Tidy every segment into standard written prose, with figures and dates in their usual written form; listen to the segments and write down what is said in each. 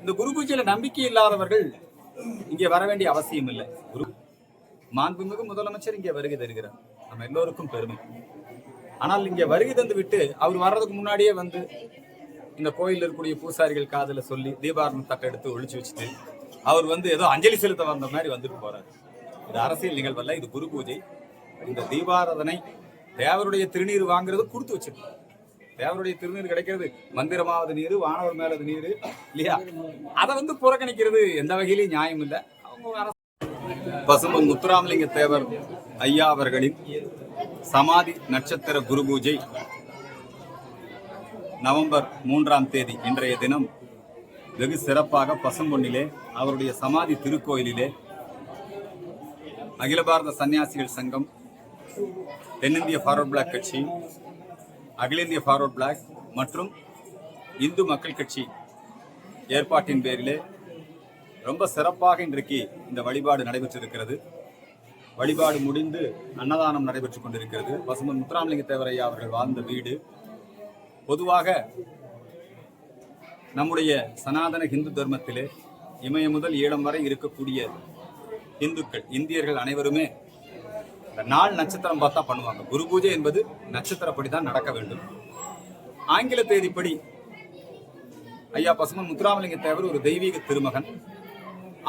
இந்த குரு பூஜையில நம்பிக்கை இல்லாதவர்கள் இங்கே வர வேண்டிய அவசியம் இல்லை. குரு மாண்புமிகு முதலமைச்சர் இங்கே வருகை தருகிறார், நம்ம எல்லோருக்கும் பெருமை. ஆனால் இங்கே வருகை தந்து விட்டு அவர் வர்றதுக்கு முன்னாடியே வந்து இந்த கோயில் இருக்கக்கூடிய பூசாரிகள் காதல சொல்லி தீபாரண தட்டை எடுத்து ஒழிச்சு வச்சுட்டு அவர் வந்து ஏதோ அஞ்சலி செலுத்த வந்த மாதிரி வந்துட்டு போறாரு. இது அரசியல் நிகழ்வல்ல, இது குரு பூஜை. இந்த தீபாராதனை தேவருடைய திருநீர் வாங்குறது கொடுத்து வச்சிருக்கோம். தேவருடைய திருநீர் கிடைக்கிறது மந்திரமாவது நீர், வானவர் மேலது நீர் இல்லையா? அதை வந்து புறக்கணிக்கிறது எந்த வகையிலும் நியாயம் இல்லை. அவங்க பசும்பொன் முத்துராமலிங்க தேவர் ஐயா அவர்களின் சமாதி நட்சத்திர குரு பூஜை நவம்பர் 3ஆம் தேதி இன்றைய தினம் வெகு சிறப்பாக பசும்பொன்னிலே அவருடைய சமாதி திருக்கோயிலிலே அகில பாரத சன்னியாசிகள் சங்கம், தென்னிந்திய ஃபார்வர்ட் பிளாக் கட்சி, அகில இந்திய ஃபார்வர்ட் பிளாக் மற்றும் இந்து மக்கள் கட்சி ஏற்பாட்டின் பேரிலே ரொம்ப சிறப்பாக இன்றைக்கு இந்த வழிபாடு நடைபெற்றிருக்கிறது. வழிபாடு முடிந்து அன்னதானம் நடைபெற்றுக் கொண்டிருக்கிறது. பசும்பொன் முத்துராமலிங்க தேவர் ஐயா அவர்கள் வாழ்ந்த வீடு. பொதுவாக நம்முடைய சனாதன இந்து தர்மத்திலே இமயம் முதல் ஈழம் வரை இருக்கக்கூடிய இந்துக்கள், இந்தியர்கள் அனைவருமே நாள் நட்சத்திரம் பார்த்தா பண்ணுவாங்க. குரு பூஜை என்பது நட்சத்திரப்படி தான் நடக்க வேண்டும். ஆங்கில தேதிப்படி ஐயா பசும்பொன் முத்துராமலிங்க தேவர் ஒரு தெய்வீக திருமகன்.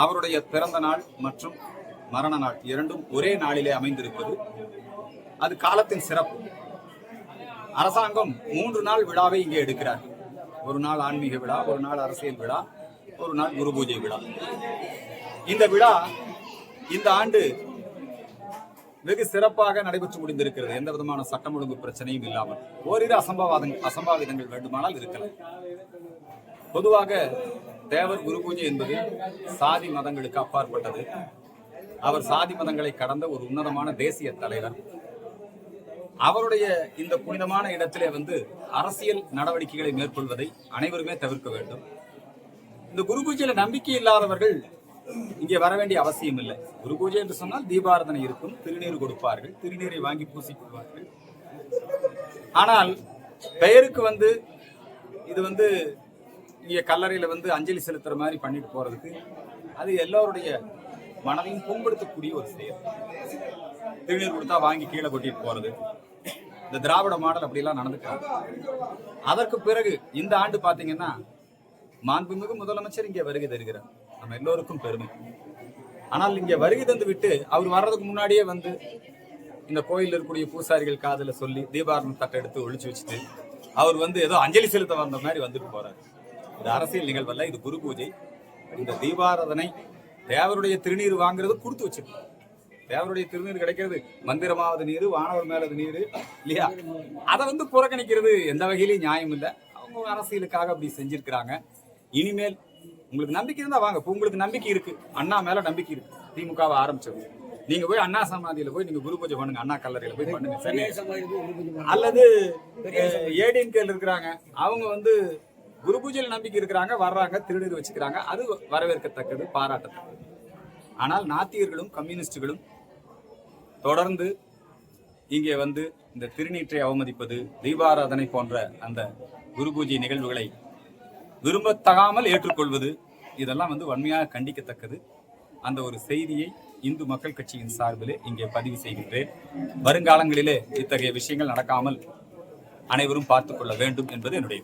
அவருடைய பிறந்த நாள் மற்றும் மரண நாள் இரண்டும் ஒரே நாளிலே அமைந்திருப்பது அது காலத்தின் சிறப்பு. அரசாங்கம் 3 நாள் விழாவை இங்கே எடுக்கிறார். ஒரு நாள் ஆன்மீக விழா, ஒரு நாள் அரசியல் விழா, ஒரு நாள் குரு பூஜை விழா. இந்த விழா இந்த ஆண்டு வெகு சிறப்பாக நடைபெற்று முடிந்திருக்கிறது. எந்த விதமான சட்டம் ஒழுங்கு பிரச்சனையும் இல்லாமல். ஓரிரு அசம்பாவிதங்கள் வேண்டுமானால் இருக்கலாம். பொதுவாக தேவர் குரு பூஜை என்பது சாதி மதங்களுக்கு அப்பாற்பட்டது. அவர் சாதி மதங்களை கடந்த ஒரு உன்னதமான தேசிய தலைவர். அவருடைய இந்த புனிதமான இடத்திலே வந்து அரசியல் நடவடிக்கைகளை மேற்கொள்வதை அனைவருமே தவிர்க்க வேண்டும். இந்த குரு பூஜையில நம்பிக்கை இல்லாதவர்கள் இங்கே வர வேண்டிய அவசியம் இல்லை. குரு பூஜை என்று சொன்னால் தீபாராதனை இருக்கும், திருநீர் கொடுப்பார்கள், திருநீரை வாங்கி பூசிக்கொள்வார்கள். ஆனால் பெயருக்கு வந்து இது வந்து இங்கே கல்லறையில வந்து அஞ்சலி செலுத்துற மாதிரி பண்ணிட்டு போறதுக்கு அது எல்லோருடைய மனதையும் புண்படுத்தக்கூடிய ஒரு செயல். திருநீர் கொடுத்தா வாங்கி கீழே கொட்டிட்டு போறது, இந்த திராவிட மாடல் அப்படியெல்லாம் நடந்துக்கிறாங்க. அதற்கு பிறகு இந்த ஆண்டு பாத்தீங்கன்னா மாண்புமிகு முதலமைச்சர் இங்கே வருகை தருகிறார், நம்ம எல்லோருக்கும் பெருமை. ஆனால் இங்கே வருகை தந்து விட்டு அவர் வர்றதுக்கு முன்னாடியே வந்து இந்த கோயில் இருக்கக்கூடிய பூசாரிகள் காதல சொல்லி தீபாரண தட்டை எடுத்து ஒழிச்சு வச்சுட்டு அவர் வந்து ஏதோ அஞ்சலி செலுத்த வந்த மாதிரி வந்துட்டு போறாரு. இது அரசியல் நிகழ்வல்ல, இது குரு பூஜை. இந்த தீபாராதனை தேவருடைய திருநீர் வாங்குறது கொடுத்து வச்சிருக்கோம். தேவருடைய திருநீர் கிடைக்கிறது மந்திரமாவது நீர், வானவர் மேலது நீர் இல்லையா? அதை வந்து புறக்கணிக்கிறது எந்த வகையிலும் நியாயம் இல்லை. அவங்க அரசியலுக்காக அப்படி செஞ்சிருக்கிறாங்க. இனிமேல் உங்களுக்கு நம்பிக்கை இருந்தா வாங்க. இப்போ உங்களுக்கு நம்பிக்கை இருக்கு, அண்ணா மேல நம்பிக்கை இருக்கு, திமுகவை ஆரம்பிச்சது, நீங்க போய் அண்ணா சமாதியில போய் நீங்க குரு பூஜை பண்ணுங்க, அண்ணா கல்லறையில போய் பண்ணுங்க. அல்லது ஏடிஎம்கேல இருக்கிறாங்க, அவங்க வந்து குரு பூஜையில் நம்பிக்கை இருக்கிறாங்க, வர்றாங்க, திருநீர் வச்சுக்கிறாங்க, அது வரவேற்கத்தக்கது, பாராட்டத்தக்கது. ஆனால் நாத்திகர்களும் கம்யூனிஸ்டுகளும் தொடர்ந்து இங்கே வந்து இந்த திருநீற்றை அவமதிப்பது, தீபாராதனை போன்ற அந்த குரு பூஜை நிகழ்வுகளை விரும்பத்தகாமல் ஏற்றுக்கொள்வது, இதெல்லாம் வந்து வன்மையாக கண்டிக்கத்தக்கது. அந்த ஒரு செய்தியை இந்து மக்கள் கட்சியின் சார்பிலே இங்கே பதிவு செய்கின்றேன். வருங்காலங்களிலே இத்தகைய விஷயங்கள் நடக்காமல் அனைவரும் பார்த்துக் கொள்ள வேண்டும் என்பது என்னுடைய